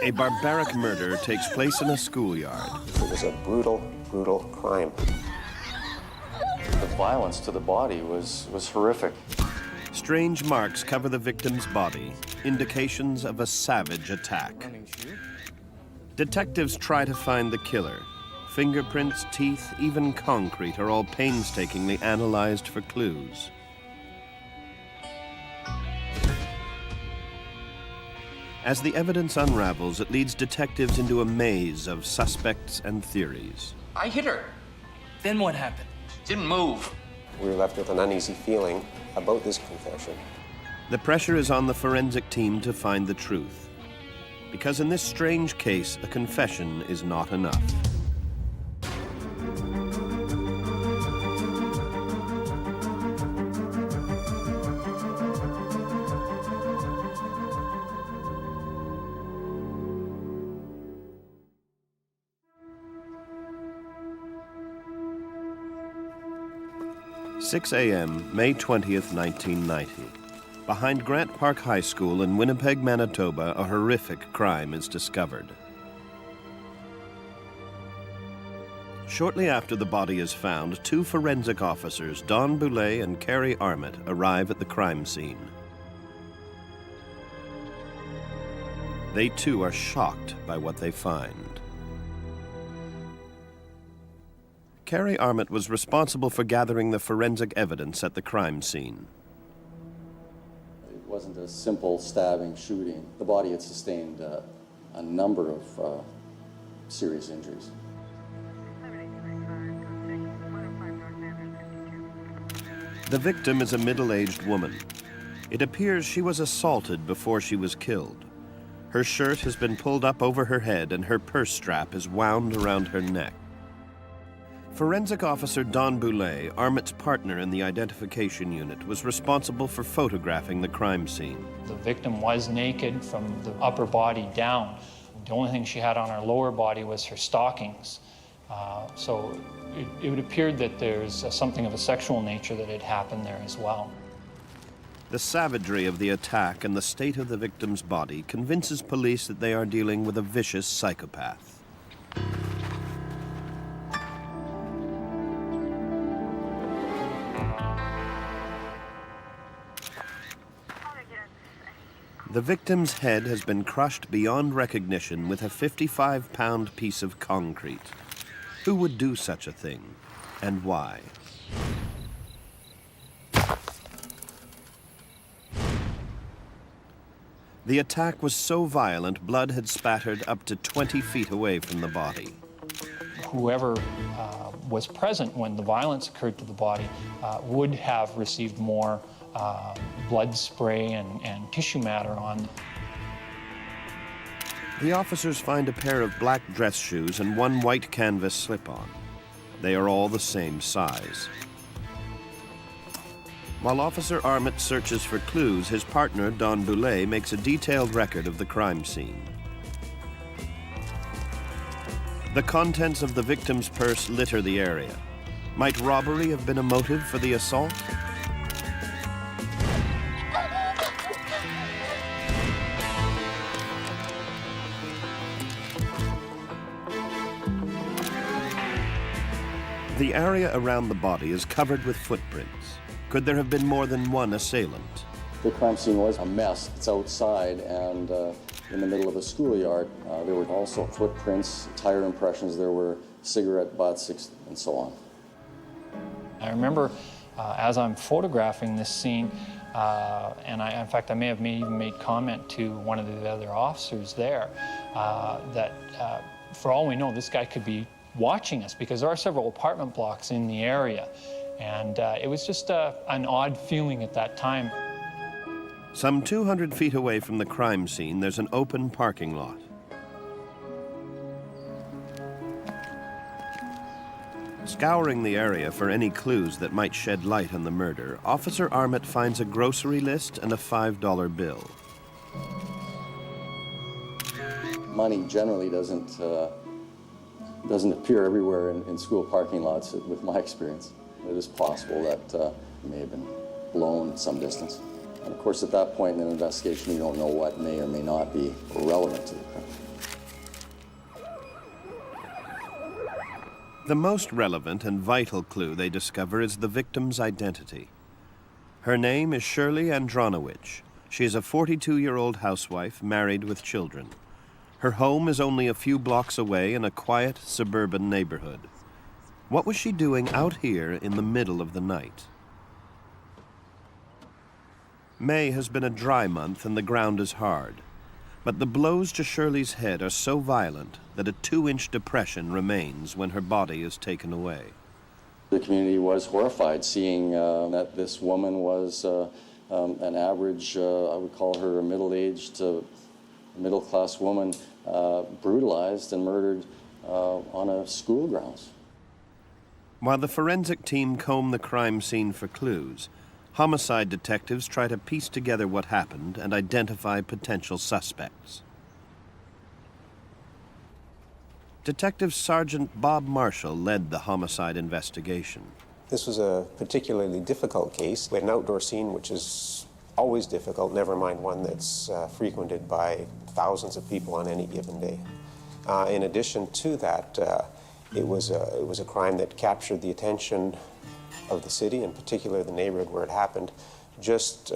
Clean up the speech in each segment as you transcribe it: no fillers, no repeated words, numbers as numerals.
A barbaric murder takes place in a schoolyard. It was a brutal, brutal crime. The violence to the body was horrific. Strange marks cover the victim's body, indications of a savage attack. Detectives try to find the killer. Fingerprints, teeth, even concrete are all painstakingly analyzed for clues. As the evidence unravels, it leads detectives into a maze of suspects and theories. I hit her. Then what happened? Didn't move. We were left with an uneasy feeling about this confession. The pressure is on the forensic team to find the truth. Because in this strange case, a confession is not enough. "6 a.m., May 20th, 1990. Behind Grant Park High School in Winnipeg, Manitoba, a horrific crime is discovered. Shortly after the body is found, two forensic officers, Don Boulay and Carrie Armit, arrive at the crime scene. They too are shocked by what they find. Carrie Armit was responsible for gathering the forensic evidence at the crime scene. It wasn't a simple stabbing, shooting. The body had sustained a number of serious injuries. The victim is a middle-aged woman. It appears she was assaulted before she was killed. Her shirt has been pulled up over her head and her purse strap is wound around her neck. Forensic officer Don Boulay, Armit's partner in the identification unit, was responsible for photographing the crime scene. The victim was naked from the upper body down. The only thing she had on her lower body was her stockings. So it would appear that there's something of a sexual nature that had happened there as well. The savagery of the attack and the state of the victim's body convinces police that they are dealing with a vicious psychopath. The victim's head has been crushed beyond recognition with a 55-pound piece of concrete. Who would do such a thing, and why? The attack was so violent, blood had spattered up to 20 feet away from the body. Whoever was present when the violence occurred to the body would have received more blood spray and tissue matter on. The officers find a pair of black dress shoes and one white canvas slip-on. They are all the same size. While Officer Armit searches for clues, his partner, Don Boulay, makes a detailed record of the crime scene. The contents of the victim's purse litter the area. Might robbery have been a motive for the assault? The area around the body is covered with footprints. Could there have been more than one assailant? The crime scene was a mess. It's outside, and in the middle of a schoolyard. There were also footprints, tire impressions, there were cigarette butts, and so on. I remember as I'm photographing this scene, and in fact, I may have even made comment to one of the other officers there that for all we know, this guy could be watching us because there are several apartment blocks in the area. And it was just an odd feeling at that time. Some 200 feet away from the crime scene, there's an open parking lot. Scouring the area for any clues that might shed light on the murder, Officer Armit finds a grocery list and a $5 bill. Money generally doesn't appear everywhere in school parking lots, with my experience. It is possible that it may have been blown some distance. And of course, at that point in an investigation, you don't know what may or may not be relevant to the crime. The most relevant and vital clue they discover is the victim's identity. Her name is Shirley Andronowich. She is a 42-year-old housewife, married with children. Her home is only a few blocks away in a quiet suburban neighborhood. What was she doing out here in the middle of the night? May has been a dry month and the ground is hard. But the blows to Shirley's head are so violent that a 2-inch depression remains when her body is taken away. The community was horrified seeing that this woman was an average, I would call her a middle-aged, middle-class woman, brutalized and murdered on a school grounds. While the forensic team comb the crime scene for clues, homicide detectives try to piece together what happened and identify potential suspects. Detective Sergeant Bob Marshall led the homicide investigation. This was a particularly difficult case. We had an outdoor scene, which is always difficult, never mind one that's frequented by thousands of people on any given day. In addition to that, it was a crime that captured the attention of the city, in particular the neighborhood where it happened, just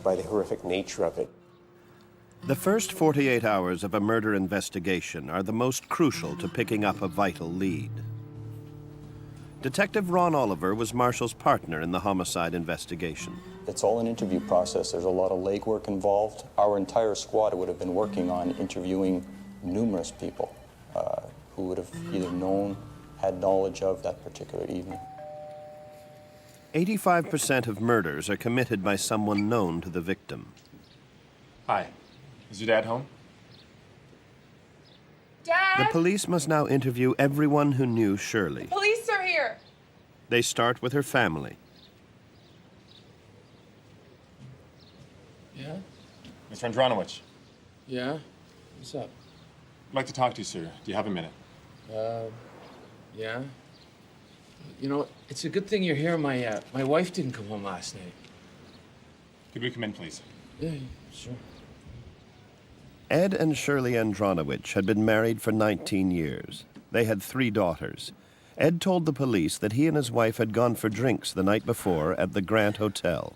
by the horrific nature of it. The first 48 hours of a murder investigation are the most crucial to picking up a vital lead. Detective Ron Oliver was Marshall's partner in the homicide investigation. It's all an interview process. There's a lot of legwork involved. Our entire squad would have been working on interviewing numerous people who would have either known, had knowledge of that particular evening. 85% of murders are committed by someone known to the victim. Hi. Is your dad home? Dad! The police must now interview everyone who knew Shirley. Police are here! They start with her family. Yeah? Mr. Andronowich. Yeah? What's up? I'd like to talk to you, sir. Do you have a minute? Yeah? You know, it's a good thing you're here. My wife didn't come home last night. Could we come in, please? Yeah, sure. Ed and Shirley Andronowich had been married for 19 years. They had 3 daughters. Ed told the police that he and his wife had gone for drinks the night before at the Grant Hotel.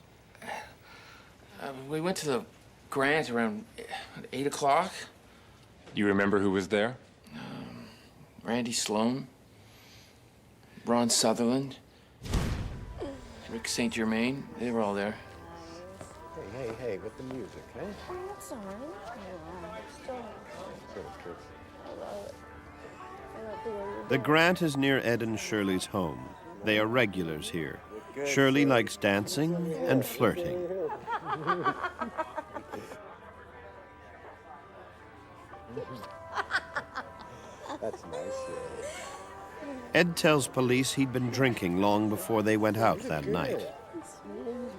We went to the Grant around 8 o'clock. You remember who was there? Randy Sloan, Ron Sutherland, Rick St. Germain, they were all there. Hey, with the music, eh? That's all right. The Grant is near Ed and Shirley's home. They are regulars here. Shirley likes dancing and flirting. That's nice. Ed tells police he'd been drinking long before they went out that night.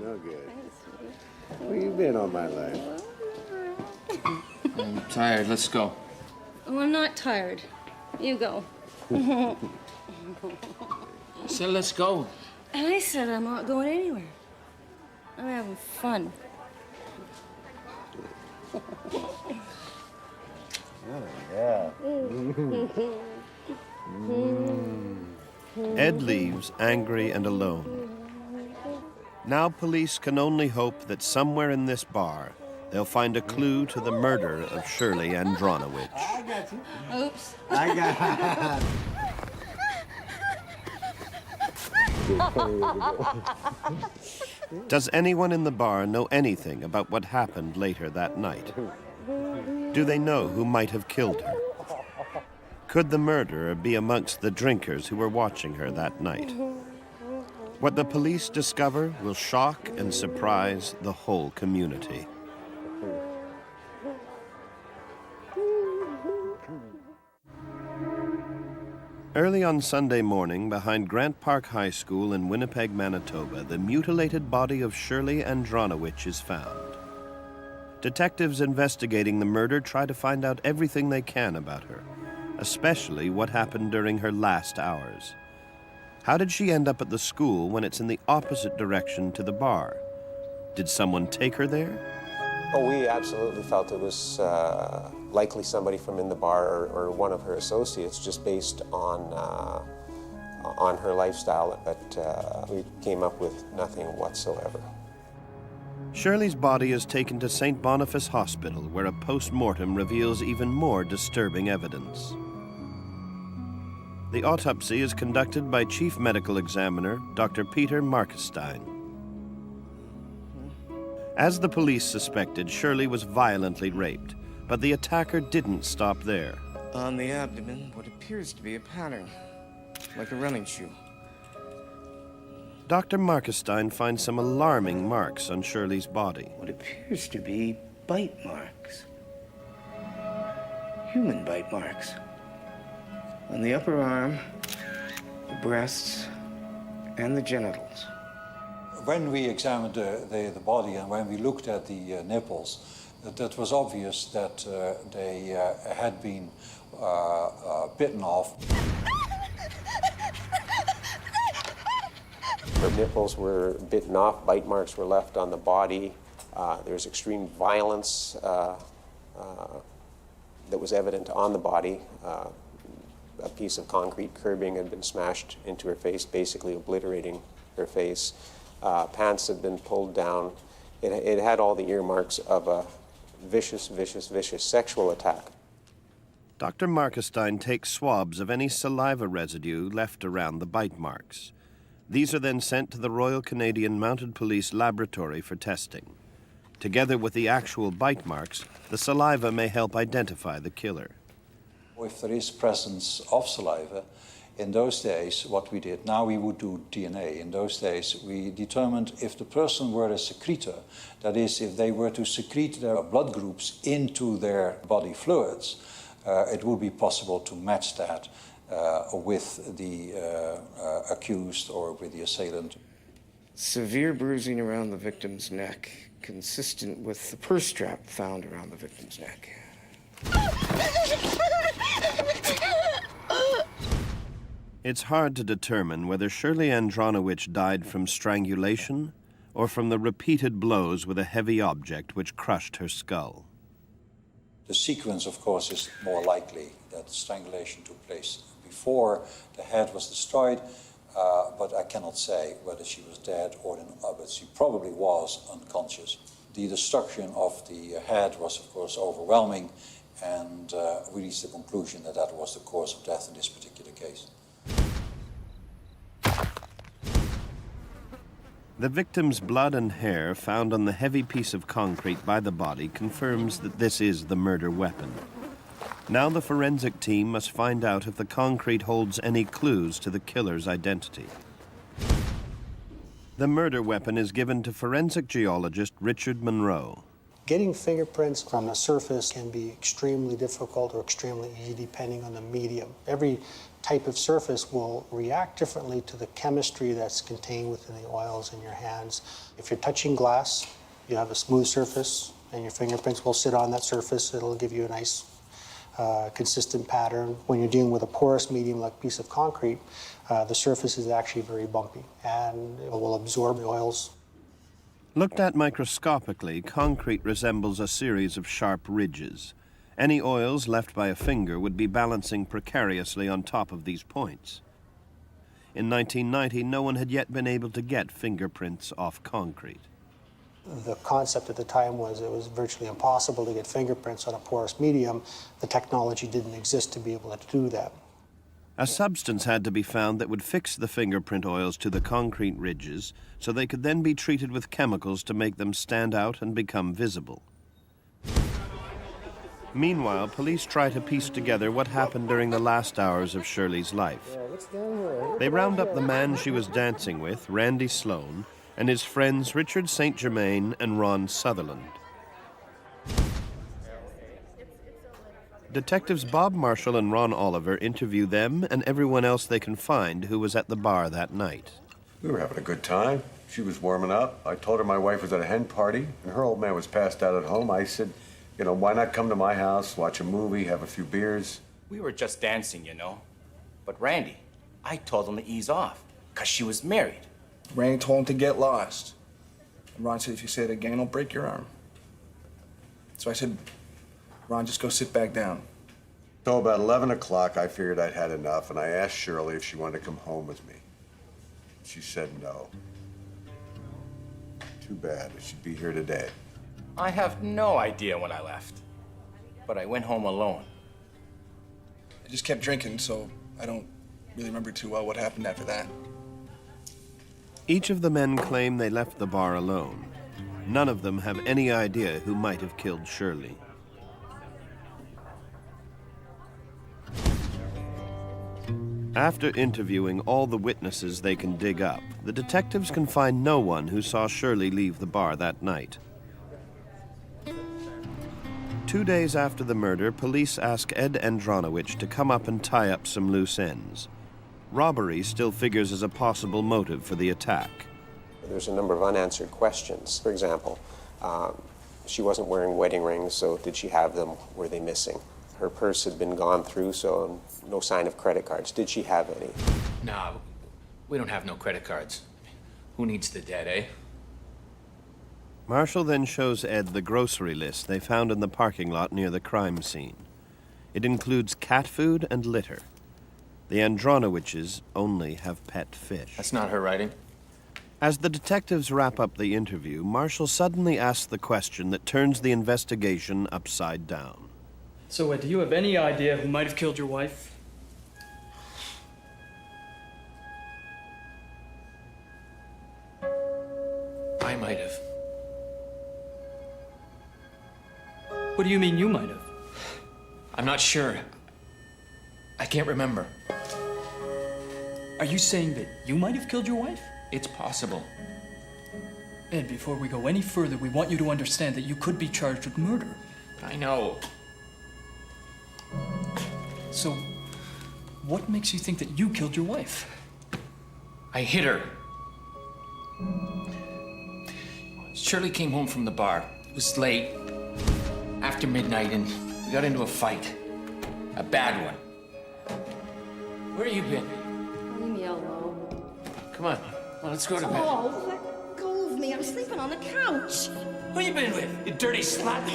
No good. Where you been all my life? I'm tired, let's go. Oh, I'm not tired. You go. I said let's go. And I said I'm not going anywhere. I'm having fun. Yeah. Ed leaves, angry and alone. Now police can only hope that somewhere in this bar, they'll find a clue to the murder of Shirley Andronowich. I got you. Oops. I got Does anyone in the bar know anything about what happened later that night? Do they know who might have killed her? Could the murderer be amongst the drinkers who were watching her that night? What the police discover will shock and surprise the whole community. Early on Sunday morning, behind Grant Park High School in Winnipeg, Manitoba, the mutilated body of Shirley Andronowich is found. Detectives investigating the murder try to find out everything they can about her, especially what happened during her last hours. How did she end up at the school when it's in the opposite direction to the bar? Did someone take her there? Oh, we absolutely felt it was likely somebody from in the bar or one of her associates, just based on her lifestyle, but we came up with nothing whatsoever. Shirley's body is taken to St. Boniface Hospital, where a post-mortem reveals even more disturbing evidence. The autopsy is conducted by Chief Medical Examiner Dr. Peter Markestein. As the police suspected, Shirley was violently raped, but the attacker didn't stop there. On the abdomen, what appears to be a pattern, like a running shoe. Dr. Markestein finds some alarming marks on Shirley's body. What appears to be bite marks. Human bite marks. On the upper arm, the breasts, and the genitals. When we examined the body and when we looked at the nipples, that was obvious that they had been bitten off. Her nipples were bitten off, bite marks were left on the body. There was extreme violence that was evident on the body. A piece of concrete curbing had been smashed into her face, basically obliterating her face. Pants had been pulled down. It had all the earmarks of a vicious, vicious, vicious sexual attack. Dr. Markestein takes swabs of any saliva residue left around the bite marks. These are then sent to the Royal Canadian Mounted Police Laboratory for testing. Together with the actual bite marks, the saliva may help identify the killer. If there is presence of saliva, in those days, what we did, now we would do DNA. In those days, we determined if the person were a secretor, that is, if they were to secrete their blood groups into their body fluids, it would be possible to match that with the accused or with the assailant. Severe bruising around the victim's neck, consistent with the purse strap found around the victim's neck. It's hard to determine whether Shirley Andronowich died from strangulation or from the repeated blows with a heavy object which crushed her skull. The sequence, of course, is more likely that strangulation took place before the head was destroyed, but I cannot say whether she was dead or not, but she probably was unconscious. The destruction of the head was, of course, overwhelming, and we reached the conclusion that that was the cause of death in this particular case. The victim's blood and hair found on the heavy piece of concrete by the body confirms that this is the murder weapon. Now the forensic team must find out if the concrete holds any clues to the killer's identity. The murder weapon is given to forensic geologist Richard Monroe. Getting fingerprints from the surface can be extremely difficult or extremely easy depending on the medium. Every type of surface will react differently to the chemistry that's contained within the oils in your hands. If you're touching glass, you have a smooth surface and your fingerprints will sit on that surface. It'll give you a nice consistent pattern. When you're dealing with a porous medium like a piece of concrete, the surface is actually very bumpy and it will absorb the oils. Looked at microscopically, concrete resembles a series of sharp ridges. Any oils left by a finger would be balancing precariously on top of these points. In 1990, no one had yet been able to get fingerprints off concrete. The concept at the time was it was virtually impossible to get fingerprints on a porous medium. The technology didn't exist to be able to do that. A substance had to be found that would fix the fingerprint oils to the concrete ridges so they could then be treated with chemicals to make them stand out and become visible. Meanwhile, police try to piece together what happened during the last hours of Shirley's life. They round up the man she was dancing with, Randy Sloan, and his friends Richard St. Germain and Ron Sutherland. Detectives Bob Marshall and Ron Oliver interview them and everyone else they can find who was at the bar that night. We were having a good time. She was warming up. I told her my wife was at a hen party and her old man was passed out at home. I said, you know, why not come to my house, watch a movie, have a few beers? We were just dancing, you know. But Randy, I told him to ease off, 'cause she was married. Randy told him to get lost. Ron said, if you say it again, I'll break your arm. So I said, Ron, just go sit back down. So about 11 o'clock, I figured I'd had enough, and I asked Shirley if she wanted to come home with me. She said no. Too bad. She'd be here today. I have no idea when I left, but I went home alone. I just kept drinking, so I don't really remember too well what happened after that. Each of the men claim they left the bar alone. None of them have any idea who might have killed Shirley. After interviewing all the witnesses they can dig up, the detectives can find no one who saw Shirley leave the bar that night. 2 days after the murder, police ask Ed Andronowich to come up and tie up some loose ends. Robbery still figures as a possible motive for the attack. There's a number of unanswered questions. For example, she wasn't wearing wedding rings, so did she have them? Were they missing? Her purse had been gone through, so no sign of credit cards. Did she have any? No, we don't have no credit cards. Who needs the dead, eh? Marshall then shows Ed the grocery list they found in the parking lot near the crime scene. It includes cat food and litter. The Andronowiches only have pet fish. That's not her writing. As the detectives wrap up the interview, Marshall suddenly asks the question that turns the investigation upside down. So, Ed, do you have any idea who might have killed your wife? I might have. What do you mean you might have? I'm not sure. I can't remember. Are you saying that you might have killed your wife? It's possible. Ed, before we go any further, we want you to understand that you could be charged with murder. I know. So, what makes you think that you killed your wife? I hit her. Shirley came home from the bar. It was late, after midnight, and we got into a fight. A bad one. Where have you been? Leave me alone. Come on, well, let's go to bed. Oh, let go of me. I'm sleeping on the couch. Who you been with, you dirty slut?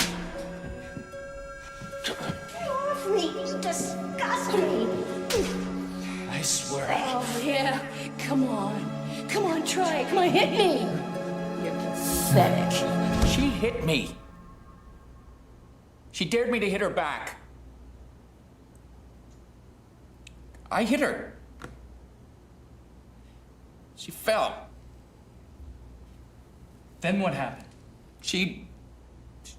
Get off me. You disgust me. I swear Oh, yeah. Come on. Come on, try it. Come on, hit me. You're pathetic. She hit me. She dared me to hit her back. I hit her. She fell. Then what happened? She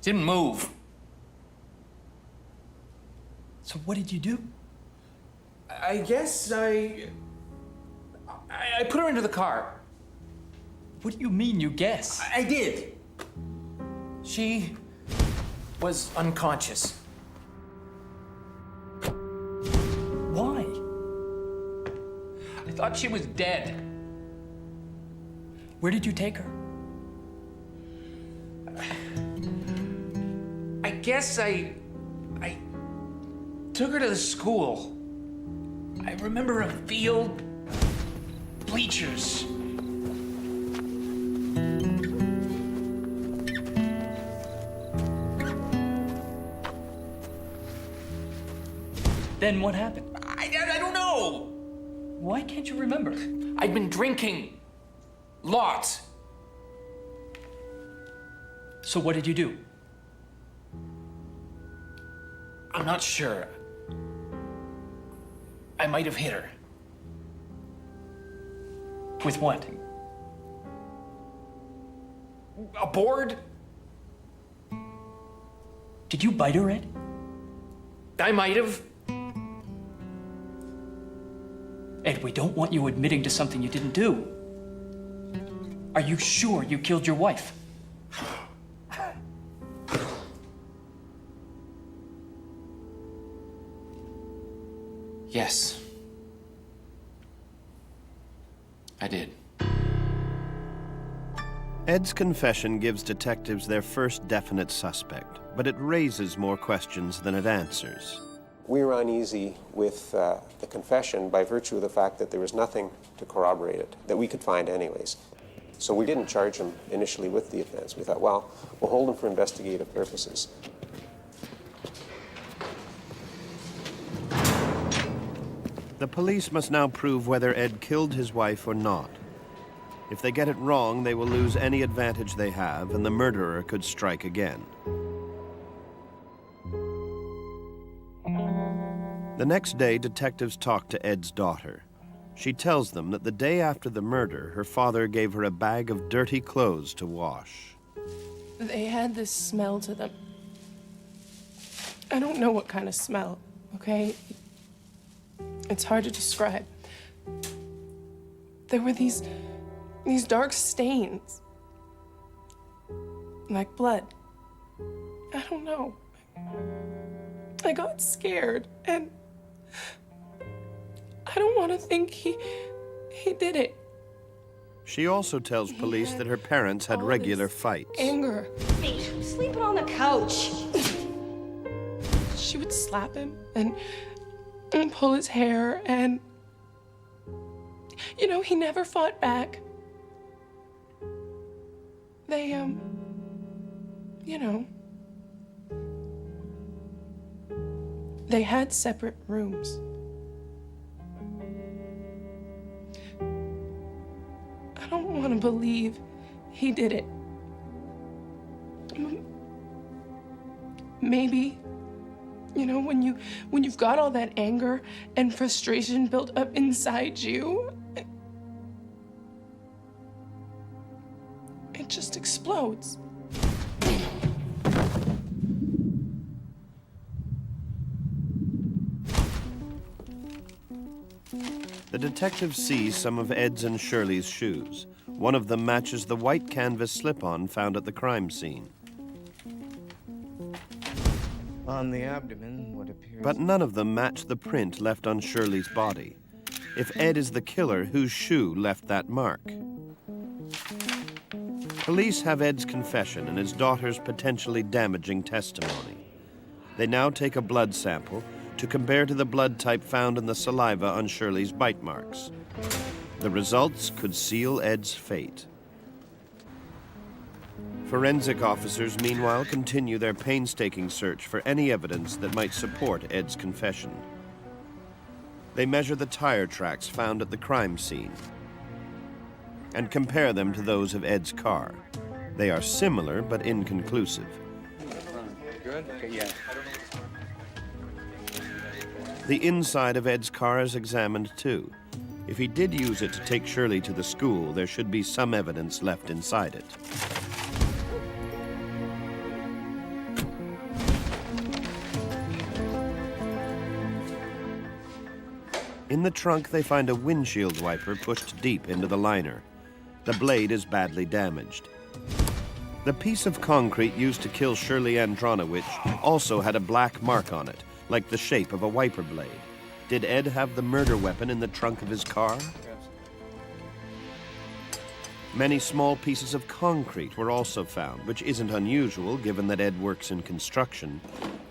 didn't move. So what did you do? I guess I put her into the car. What do you mean, you guess? I did. She was unconscious. Why? I thought she was dead. Where did you take her? I guess I took her to the school. I remember a field, bleachers. Then what happened? I don't know. Why can't you remember? I'd been drinking. Lots. So what did you do? I'm not sure. I might have hit her. With what? A board? Did you bite her, Ed? I might have. Ed, we don't want you admitting to something you didn't do. Are you sure you killed your wife? Yes. I did. Ed's confession gives detectives their first definite suspect, but it raises more questions than it answers. We were uneasy with the confession by virtue of the fact that there was nothing to corroborate it, that we could find anyways. So we didn't charge him initially with the offense. We thought, well, we'll hold him for investigative purposes. The police must now prove whether Ed killed his wife or not. If they get it wrong, they will lose any advantage they have, and the murderer could strike again. The next day, detectives talk to Ed's daughter. She tells them that the day after the murder, her father gave her a bag of dirty clothes to wash. They had this smell to them. I don't know what kind of smell, okay? It's hard to describe. There were these dark stains. Like blood. I don't know. I got scared, and I don't want to think he did it. She also tells police that her parents had regular fights. Anger. Hey, I'm sleeping on the couch. She would slap him and pull his hair, and you know, he never fought back. They, you know, they had separate rooms. I don't want to believe he did it. Maybe, you know, when you've got all that anger and frustration built up inside you, it just explodes. The detectives see some of Ed's and Shirley's shoes. One of them matches the white canvas slip-on found at the crime scene. On the abdomen, what appears... But none of them match the print left on Shirley's body. If Ed is the killer, whose shoe left that mark? Police have Ed's confession and his daughter's potentially damaging testimony. They now take a blood sample to compare to the blood type found in the saliva on Shirley's bite marks. The results could seal Ed's fate. Forensic officers, meanwhile, continue their painstaking search for any evidence that might support Ed's confession. They measure the tire tracks found at the crime scene and compare them to those of Ed's car. They are similar but inconclusive. Good? Okay, yeah. The inside of Ed's car is examined too. If he did use it to take Shirley to the school, there should be some evidence left inside it. In the trunk, they find a windshield wiper pushed deep into the liner. The blade is badly damaged. The piece of concrete used to kill Shirley Andronowich also had a black mark on it, like the shape of a wiper blade. Did Ed have the murder weapon in the trunk of his car? Many small pieces of concrete were also found, which isn't unusual given that Ed works in construction.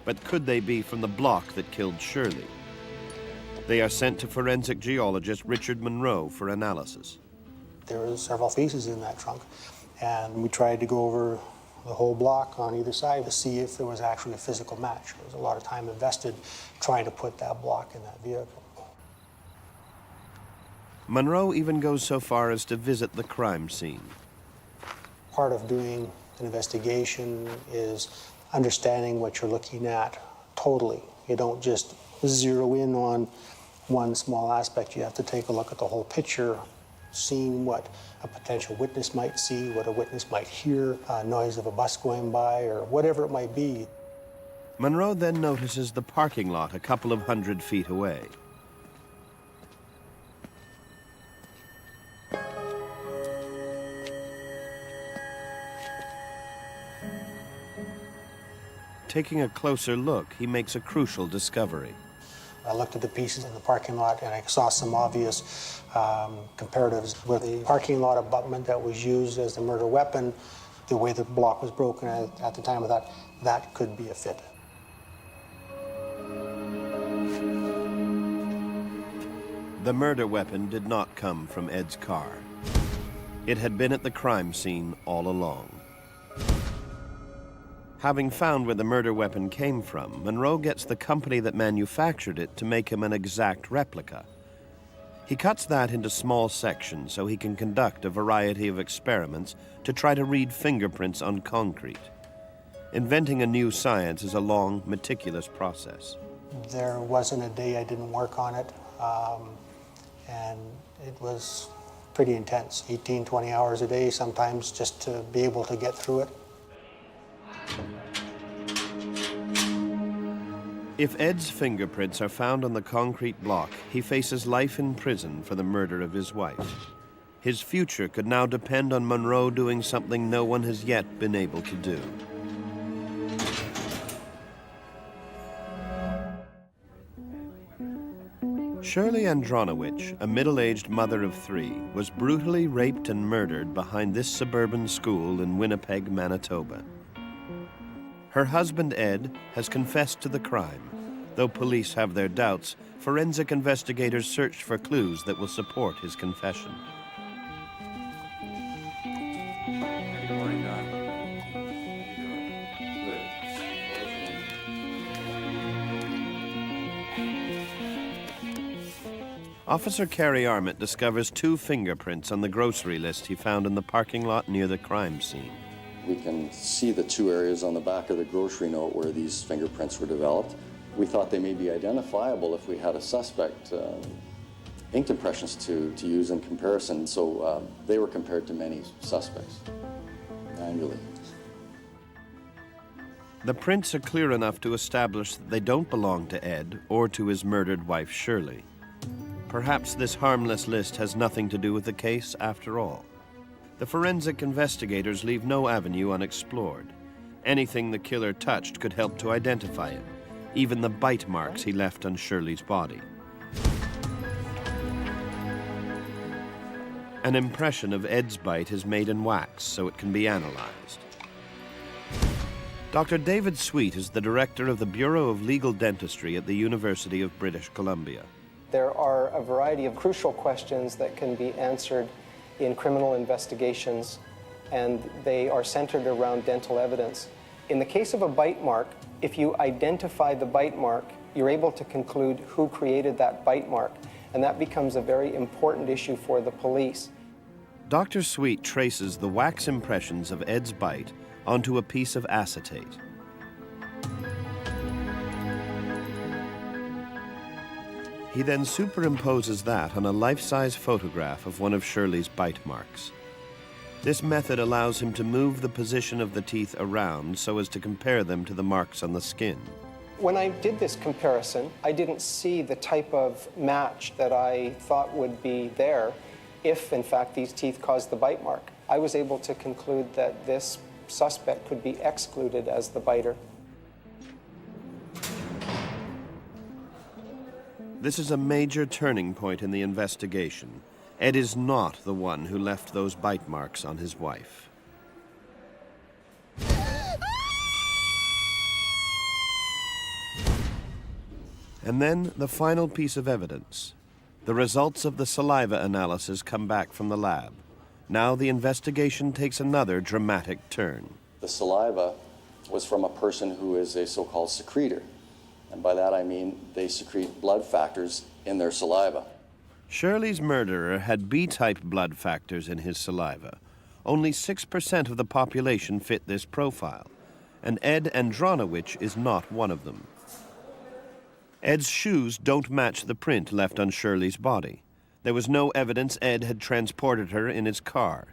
But could they be from the block that killed Shirley? They are sent to forensic geologist Richard Monroe for analysis. There were several pieces in that trunk, and we tried to go over the whole block on either side to see if there was actually a physical match. There was a lot of time invested trying to put that block in that vehicle. Monroe even goes so far as to visit the crime scene. Part of doing an investigation is understanding what you're looking at totally. You don't just zero in on one small aspect. You have to take a look at the whole picture, seeing what a potential witness might see, what a witness might hear, noise of a bus going by, or whatever it might be. Monroe then notices the parking lot a couple of 100 feet away. Taking a closer look, he makes a crucial discovery. I looked at the pieces in the parking lot and I saw some obvious comparatives with the parking lot abutment that was used as the murder weapon. The way the block was broken at the time of that could be a fit. The murder weapon did not come from Ed's car. It had been at the crime scene all along. Having found where the murder weapon came from, Monroe gets the company that manufactured it to make him an exact replica. He cuts that into small sections so he can conduct a variety of experiments to try to read fingerprints on concrete. Inventing a new science is a long, meticulous process. There wasn't a day I didn't work on it, and it was pretty intense, 18, 20 hours a day sometimes, just to be able to get through it. If Ed's fingerprints are found on the concrete block, he faces life in prison for the murder of his wife. His future could now depend on Monroe doing something no one has yet been able to do. Shirley Andronowich, a middle-aged mother of 3, was brutally raped and murdered behind this suburban school in Winnipeg, Manitoba. Her husband, Ed, has confessed to the crime. Though police have their doubts, forensic investigators search for clues that will support his confession. Officer Carey Armit discovers 2 fingerprints on the grocery list he found in the parking lot near the crime scene. We can see the 2 areas on the back of the grocery note where these fingerprints were developed. We thought they may be identifiable if we had a suspect ink impressions to use in comparison, so they were compared to many suspects manually. The prints are clear enough to establish that they don't belong to Ed or to his murdered wife, Shirley. Perhaps this harmless list has nothing to do with the case after all. The forensic investigators leave no avenue unexplored. Anything the killer touched could help to identify him, even the bite marks he left on Shirley's body. An impression of Ed's bite is made in wax so it can be analyzed. Dr. David Sweet is the director of the Bureau of Legal Dentistry at the University of British Columbia. There are a variety of crucial questions that can be answered in criminal investigations, and they are centered around dental evidence. In the case of a bite mark, if you identify the bite mark, you're able to conclude who created that bite mark, and that becomes a very important issue for the police. Dr. Sweet traces the wax impressions of Ed's bite onto a piece of acetate. He then superimposes that on a life-size photograph of one of Shirley's bite marks. This method allows him to move the position of the teeth around so as to compare them to the marks on the skin. When I did this comparison, I didn't see the type of match that I thought would be there if, in fact, these teeth caused the bite mark. I was able to conclude that this suspect could be excluded as the biter. This is a major turning point in the investigation. Ed is not the one who left those bite marks on his wife. And then the final piece of evidence. The results of the saliva analysis come back from the lab. Now the investigation takes another dramatic turn. The saliva was from a person who is a so-called secretor. And by that I mean they secrete blood factors in their saliva. Shirley's murderer had B-type blood factors in his saliva. Only 6% of the population fit this profile, and Ed Andronowich is not one of them. Ed's shoes don't match the print left on Shirley's body. There was no evidence Ed had transported her in his car.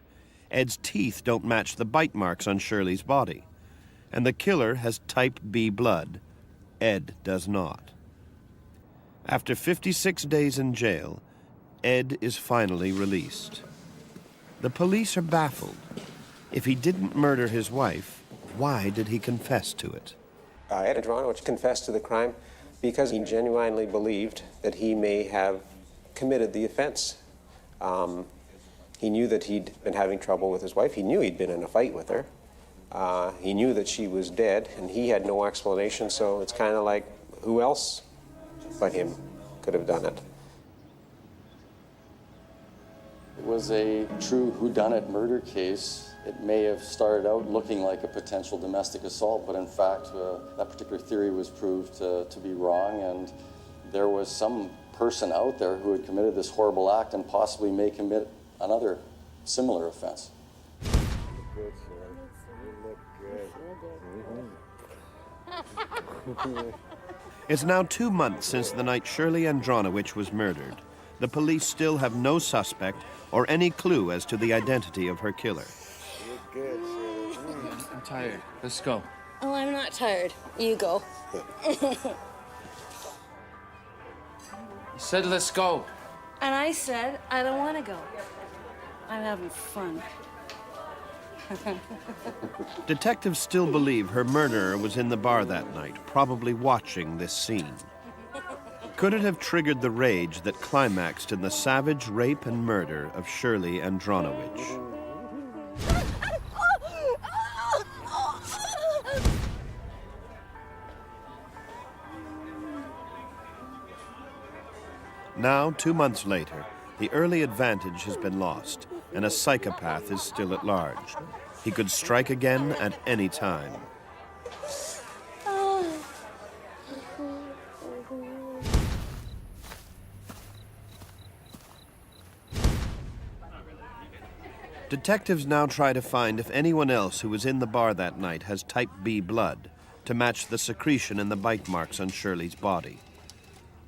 Ed's teeth don't match the bite marks on Shirley's body. And the killer has type B blood. Ed does not. After 56 days in jail, Ed is finally released. The police are baffled. If he didn't murder his wife, why did he confess to it? Ed Andronowich confessed to the crime because he genuinely believed that he may have committed the offense. He knew that he'd been having trouble with his wife. He knew he'd been in a fight with her. He knew that she was dead, and he had no explanation, so it's kind of like, who else but him could have done it? It was a true whodunit murder case. It may have started out looking like a potential domestic assault, but in fact, that particular theory was proved to be wrong, and there was some person out there who had committed this horrible act and possibly may commit another similar offense. It's now 2 months since the night Shirley Andronowich was murdered. The police still have no suspect or any clue as to the identity of her killer. I'm tired. Let's go. Oh, I'm not tired. You go. You said let's go. And I said I don't want to go. I'm having fun. Detectives still believe her murderer was in the bar that night, probably watching this scene. Could it have triggered the rage that climaxed in the savage rape and murder of Shirley Andronowich? Now, 2 months later, the early advantage has been lost, and a psychopath is still at large. He could strike again at any time. Detectives now try to find if anyone else who was in the bar that night has type B blood to match the secretion in the bite marks on Shirley's body.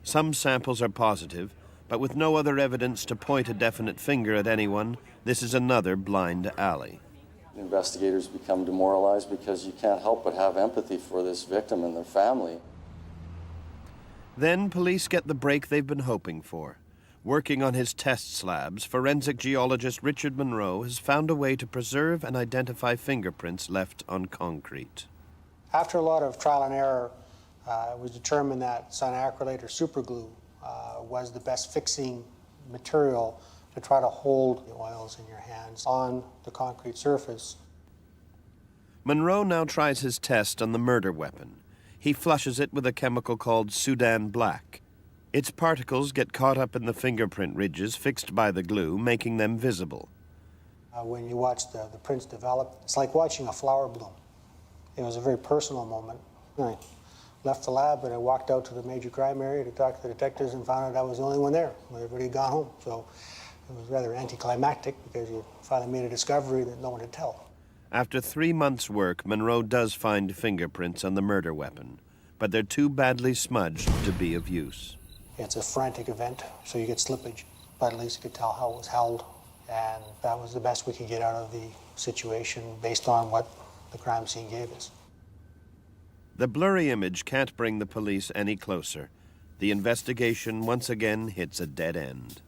Some samples are positive, but with no other evidence to point a definite finger at anyone, this is another blind alley. Investigators become demoralized because you can't help but have empathy for this victim and their family. Then police get the break they've been hoping for. Working on his test slabs, forensic geologist Richard Monroe has found a way to preserve and identify fingerprints left on concrete. After a lot of trial and error, it was determined that cyanoacrylate or superglue was the best fixing material to try to hold the oils in your hands on the concrete surface. Monroe now tries his test on the murder weapon. He flushes it with a chemical called Sudan Black. Its particles get caught up in the fingerprint ridges fixed by the glue, making them visible. When you watch the prints develop, it's like watching a flower bloom. It was a very personal moment. I left the lab and I walked out to the major crime area to talk to the detectives and found out I was the only one there. Everybody had gone home. So it was rather anticlimactic because you finally made a discovery that no one had tell. After 3 months' work, Monroe does find fingerprints on the murder weapon, but they're too badly smudged to be of use. It's a frantic event, so you get slippage, but at least you could tell how it was held, and that was the best we could get out of the situation based on what the crime scene gave us. The blurry image can't bring the police any closer. The investigation once again hits a dead end.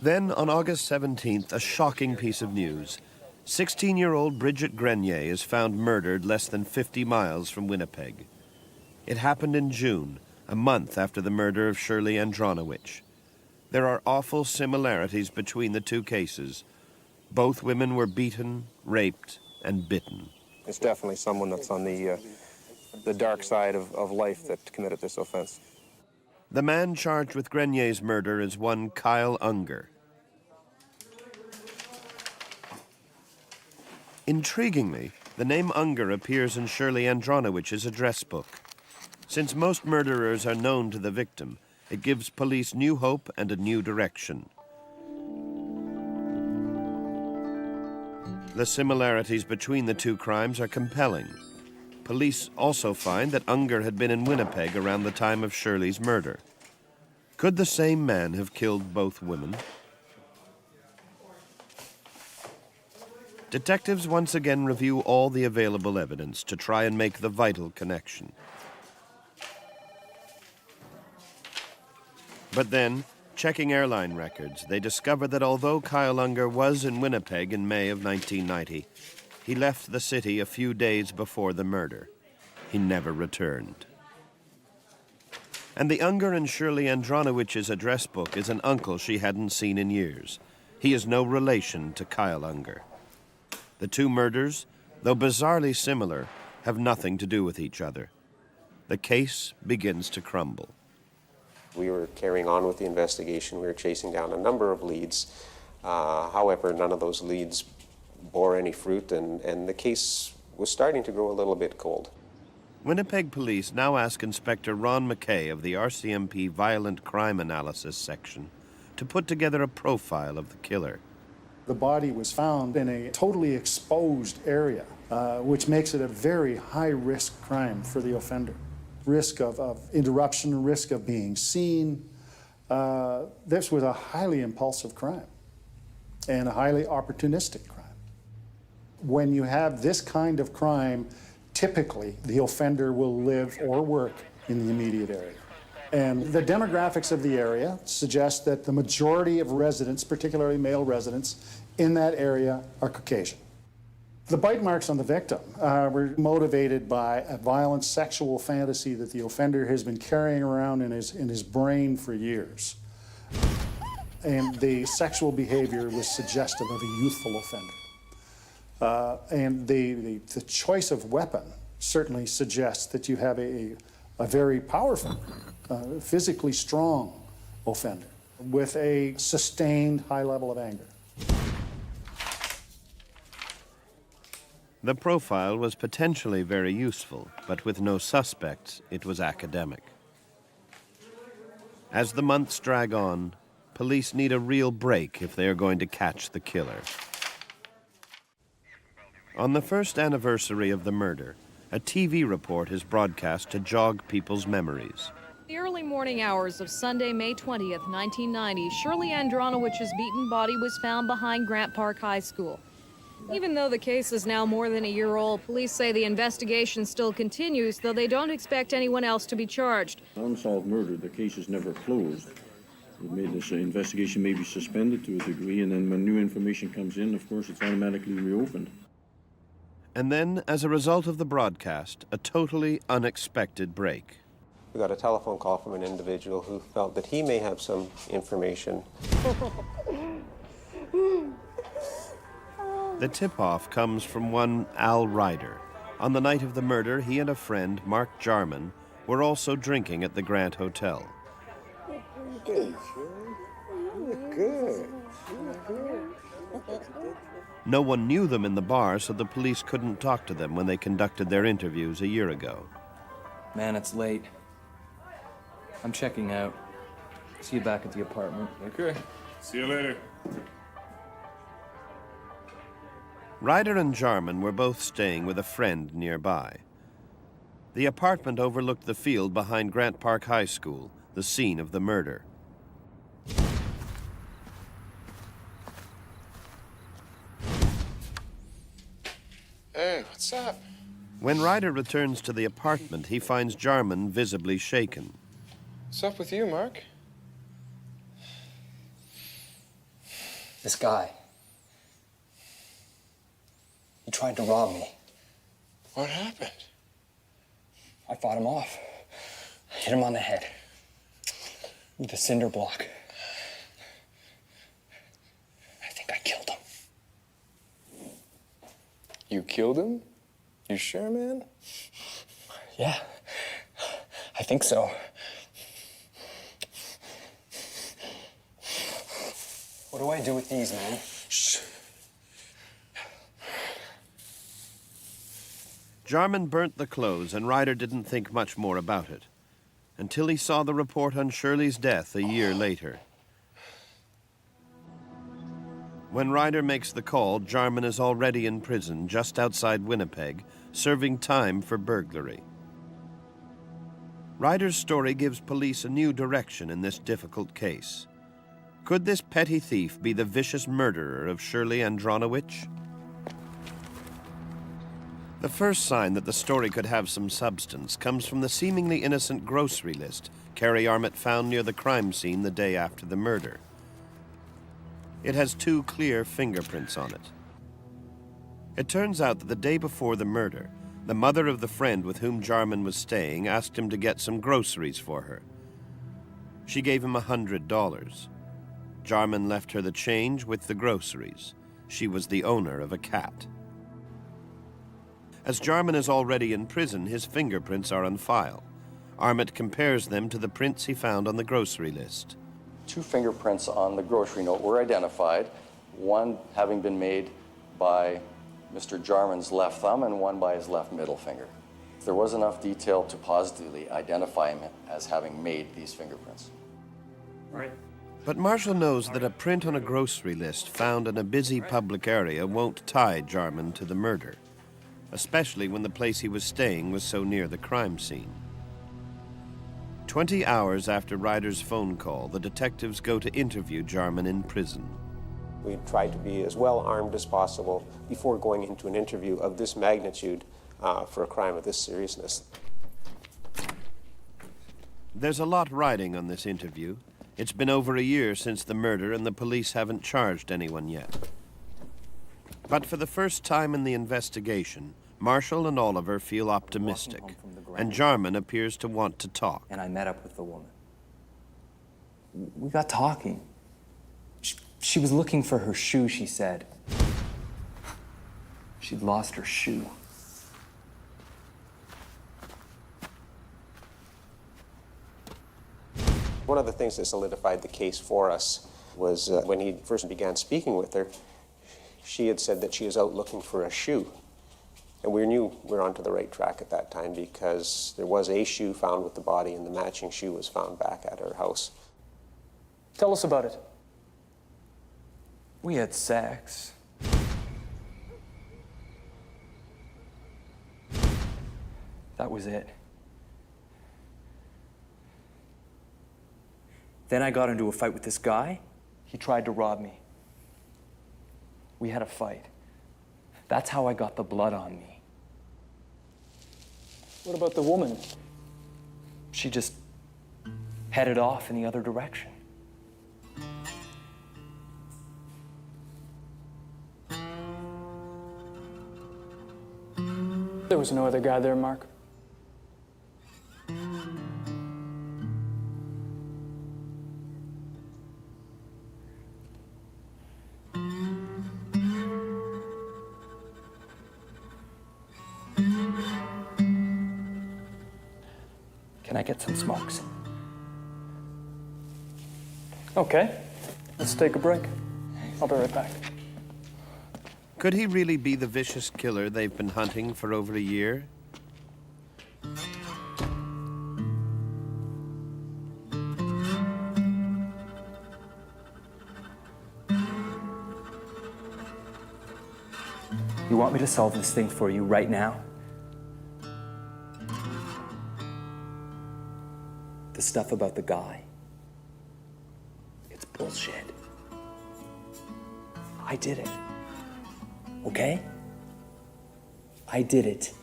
Then, on August 17th, a shocking piece of news. 16-year-old Bridget Grenier is found murdered less than 50 miles from Winnipeg. It happened in June, a month after the murder of Shirley Andronowich. There are awful similarities between the two cases. Both women were beaten, raped, and bitten. It's definitely someone that's on the dark side of life that committed this offense. The man charged with Grenier's murder is one Kyle Unger. Intriguingly, the name Unger appears in Shirley Andronowich's address book. Since most murderers are known to the victim, it gives police new hope and a new direction. The similarities between the two crimes are compelling. Police also find that Unger had been in Winnipeg around the time of Shirley's murder. Could the same man have killed both women? Detectives once again review all the available evidence to try and make the vital connection. But then, checking airline records, they discover that although Kyle Unger was in Winnipeg in May of 1990, he left the city a few days before the murder. He never returned. And the Unger in Shirley Andronowich's address book is an uncle she hadn't seen in years. He is no relation to Kyle Unger. The two murders, though bizarrely similar, have nothing to do with each other. The case begins to crumble. We were carrying on with the investigation. We were chasing down a number of leads. However, none of those leads bore any fruit, and the case was starting to grow a little bit cold. Winnipeg police now ask Inspector Ron McKay of the RCMP Violent Crime Analysis Section to put together a profile of the killer. The body was found in a totally exposed area, which makes it a very high-risk crime for the offender. Risk of interruption, risk of being seen. This was a highly impulsive crime and a highly opportunistic crime. When you have this kind of crime, typically the offender will live or work in the immediate area. And the demographics of the area suggest that the majority of residents, particularly male residents, in that area are Caucasian. The bite marks on the victim were motivated by a violent sexual fantasy that the offender has been carrying around in his brain for years. And the sexual behavior was suggestive of a youthful offender. And the choice of weapon certainly suggests that you have a very powerful, physically strong offender with a sustained high level of anger. The profile was potentially very useful, but with no suspects, it was academic. As the months drag on, police need a real break if they are going to catch the killer. On the first anniversary of the murder, a TV report is broadcast to jog people's memories. The early morning hours of Sunday, May 20th, 1990, Shirley Andronowich's beaten body was found behind Grant Park High School. Even though the case is now more than a year old, police say the investigation still continues, though they don't expect anyone else to be charged. Unsolved murder, the case is never closed. It made this investigation may be suspended to a degree, and then when new information comes in, of course, it's automatically reopened. And then, as a result of the broadcast, a totally unexpected break. We got a telephone call from an individual who felt that he may have some information. The tip-off comes from one Al Ryder. On the night of the murder, he and a friend, Mark Jarman, were also drinking at the Grant Hotel. Good. No one knew them in the bar, so the police couldn't talk to them when they conducted their interviews a year ago. Man, it's late. I'm checking out. See you back at the apartment. Okay. See you later. Ryder and Jarman were both staying with a friend nearby. The apartment overlooked the field behind Grant Park High School, the scene of the murder. Hey, what's up? When Ryder returns to the apartment, he finds Jarman visibly shaken. What's up with you, Mark? This guy. He tried to rob me. What happened? I fought him off. Hit him on the head with a cinder block. I think I killed him. You killed him? You sure, man? Yeah, I think so. What do I do with these, man? Shh. Jarman burnt the clothes, and Ryder didn't think much more about it, until he saw the report on Shirley's death a year later. When Ryder makes the call, Jarman is already in prison just outside Winnipeg, serving time for burglary. Ryder's story gives police a new direction in this difficult case. Could this petty thief be the vicious murderer of Shirley Andronowich? The first sign that the story could have some substance comes from the seemingly innocent grocery list Carrie Armit found near the crime scene the day after the murder. It has 2 clear fingerprints on it. It turns out that the day before the murder, the mother of the friend with whom Jarman was staying asked him to get some groceries for her. She gave him $100. Jarman left her the change with the groceries. She was the owner of a cat. As Jarman is already in prison, his fingerprints are on file. Armitt compares them to the prints he found on the grocery list. 2 fingerprints on the grocery note were identified, one having been made by Mr. Jarman's left thumb and one by his left middle finger. There was enough detail to positively identify him as having made these fingerprints. Right. But Marshall knows that a print on a grocery list found in a busy public area won't tie Jarman to the murder, especially when the place he was staying was so near the crime scene. 20 hours after Ryder's phone call, the detectives go to interview Jarman in prison. We tried to be as well armed as possible before going into an interview of this magnitude for a crime of this seriousness. There's a lot riding on this interview. It's been over a year since the murder and the police haven't charged anyone yet. But for the first time in the investigation, Marshall and Oliver feel optimistic, and Jarman appears to want to talk. And I met up with the woman. We got talking. She was looking for her shoe, she said. She'd lost her shoe. One of the things that solidified the case for us was when he first began speaking with her, she had said that she was out looking for a shoe. And we knew we were onto the right track at that time because there was a shoe found with the body and the matching shoe was found back at her house. Tell us about it. We had sex. That was it. Then I got into a fight with this guy. He tried to rob me. We had a fight. That's how I got the blood on me. What about the woman? She just headed off in the other direction. There was no other guy there, Mark. Can I get some smokes? Okay, let's take a break. I'll be right back. Could he really be the vicious killer they've been hunting for over a year? You want me to solve this thing for you right now? The stuff about the guy, it's bullshit. I did it. Okay? I did it.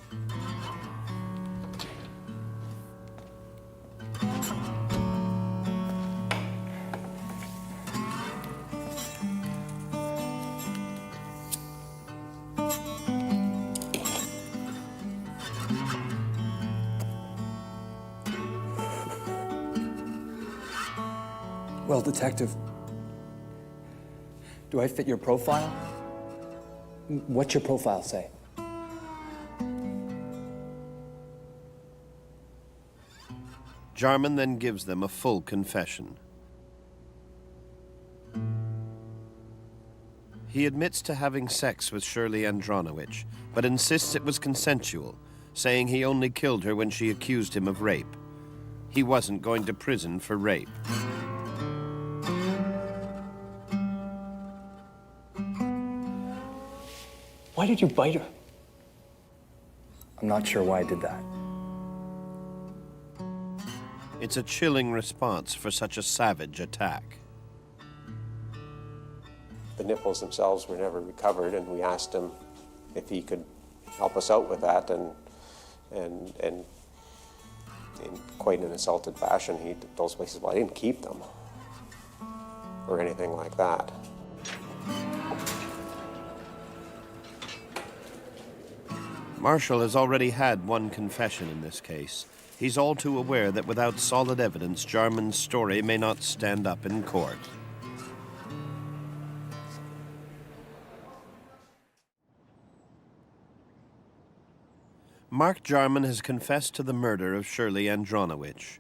Well, Detective, do I fit your profile? What's your profile say? Jarman then gives them a full confession. He admits to having sex with Shirley Andronowich, but insists it was consensual, saying he only killed her when she accused him of rape. He wasn't going to prison for rape. Why did you bite her? I'm not sure why I did that. It's a chilling response for such a savage attack. The nipples themselves were never recovered, and we asked him if he could help us out with that, and in quite an insulted fashion, he told us, places, well, I didn't keep them, or anything like that. Marshall has already had one confession in this case. He's all too aware that without solid evidence, Jarman's story may not stand up in court. Mark Jarman has confessed to the murder of Shirley Andronowich.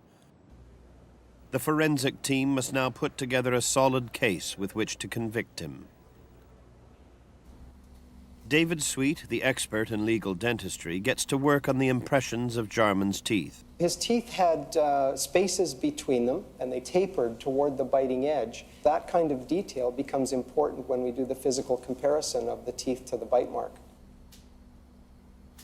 The forensic team must now put together a solid case with which to convict him. David Sweet, the expert in legal dentistry, gets to work on the impressions of Jarman's teeth. His teeth had spaces between them, and they tapered toward the biting edge. That kind of detail becomes important when we do the physical comparison of the teeth to the bite mark.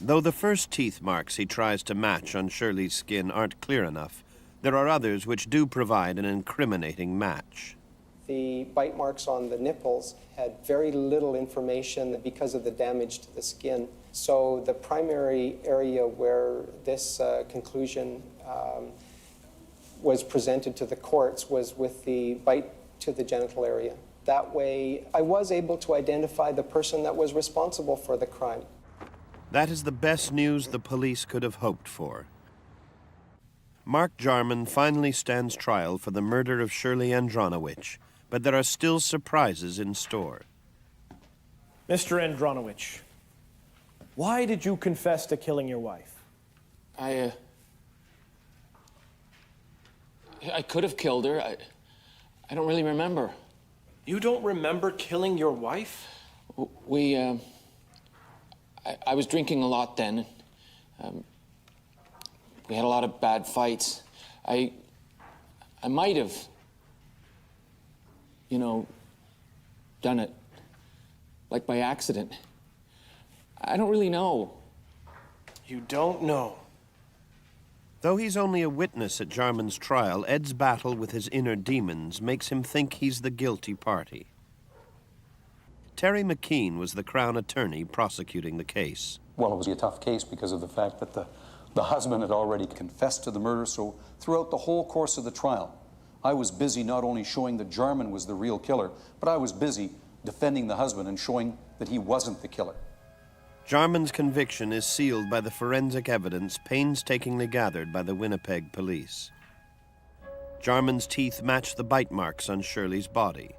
Though the first teeth marks he tries to match on Shirley's skin aren't clear enough, there are others which do provide an incriminating match. The bite marks on the nipples had very little information because of the damage to the skin. So the primary area where this conclusion was presented to the courts was with the bite to the genital area. That way, I was able to identify the person that was responsible for the crime. That is the best news the police could have hoped for. Mark Jarman finally stands trial for the murder of Shirley Andronowich, but there are still surprises in store. Mr. Andronowich, why did you confess to killing your wife? I could have killed her. I don't really remember. You don't remember killing your wife? I was drinking a lot then. We had a lot of bad fights. I might have, done it, like by accident. I don't really know. You don't know? Though he's only a witness at Jarman's trial, Ed's battle with his inner demons makes him think he's the guilty party. Terry McKean was the Crown attorney prosecuting the case. Well, it was a tough case because of the fact that the husband had already confessed to the murder, so throughout the whole course of the trial, I was busy not only showing that Jarman was the real killer, but I was busy defending the husband and showing that he wasn't the killer. Jarman's conviction is sealed by the forensic evidence painstakingly gathered by the Winnipeg police. Jarman's teeth match the bite marks on Shirley's body.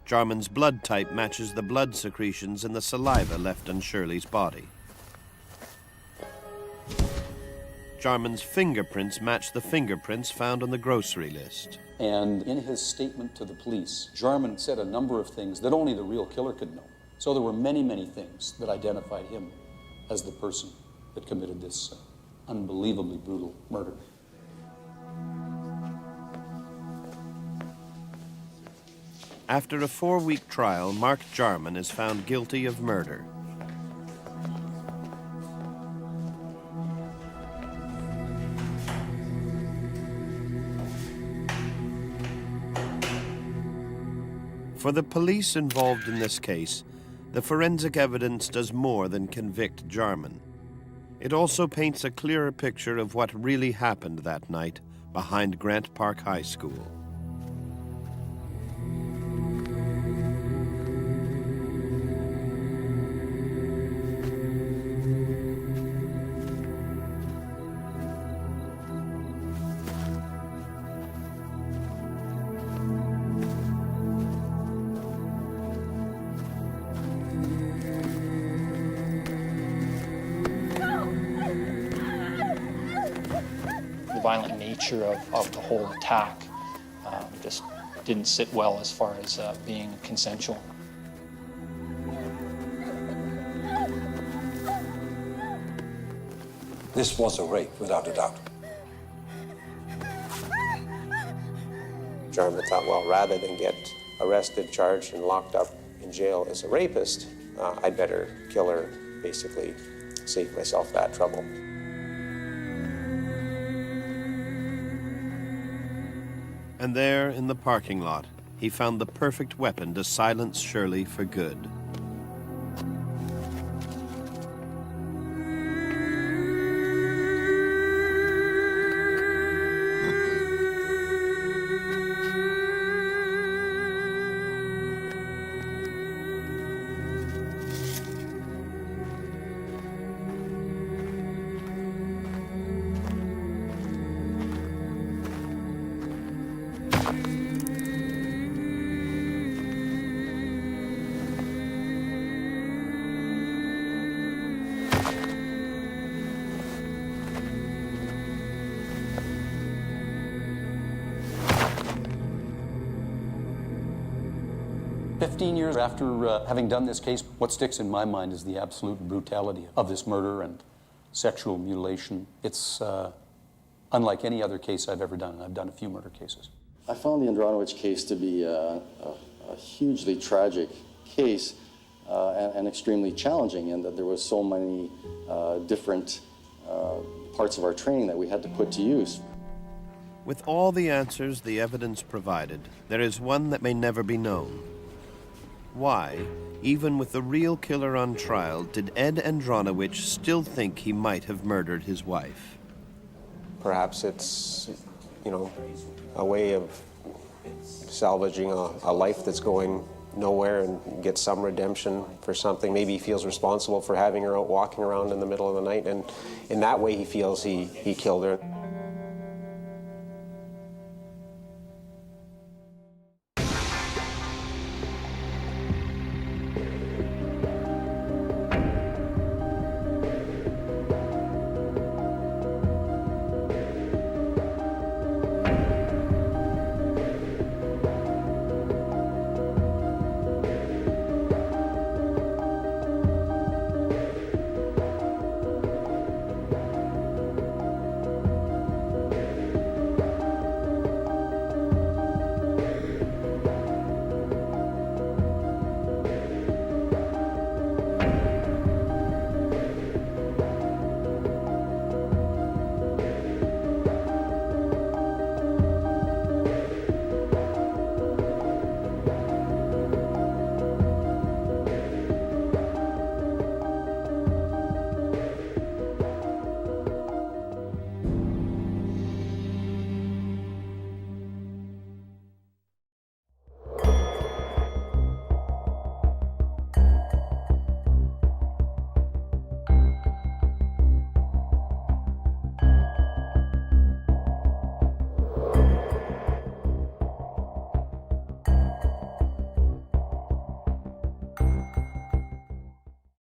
Jarman's blood type matches the blood secretions in the saliva left on Shirley's body. Jarman's fingerprints match the fingerprints found on the grocery list. And in his statement to the police, Jarman said a number of things that only the real killer could know. So there were many, many things that identified him as the person that committed this unbelievably brutal murder. After a 4-week trial, Mark Jarman is found guilty of murder. For the police involved in this case, the forensic evidence does more than convict Jarman. It also paints a clearer picture of what really happened that night behind Grant Park High School. The violent nature of the whole attack just didn't sit well as far as being consensual. This was a rape, without a doubt. Jarman thought, well, rather than get arrested, charged, and locked up in jail as a rapist, I'd better kill her, basically save myself that trouble. And there, in the parking lot, he found the perfect weapon to silence Shirley for good. 15 years after having done this case, what sticks in my mind is the absolute brutality of this murder and sexual mutilation. It's unlike any other case I've ever done, and I've done a few murder cases. I found the Andronowich case to be a hugely tragic case and extremely challenging, in that there was so many different parts of our training that we had to put to use. With all the answers the evidence provided, there is one that may never be known. Why, even with the real killer on trial, did Ed Andronowich still think he might have murdered his wife? Perhaps it's, you know, a way of salvaging a life that's going nowhere and get some redemption for something. Maybe he feels responsible for having her out walking around in the middle of the night, and in that way he feels he killed her.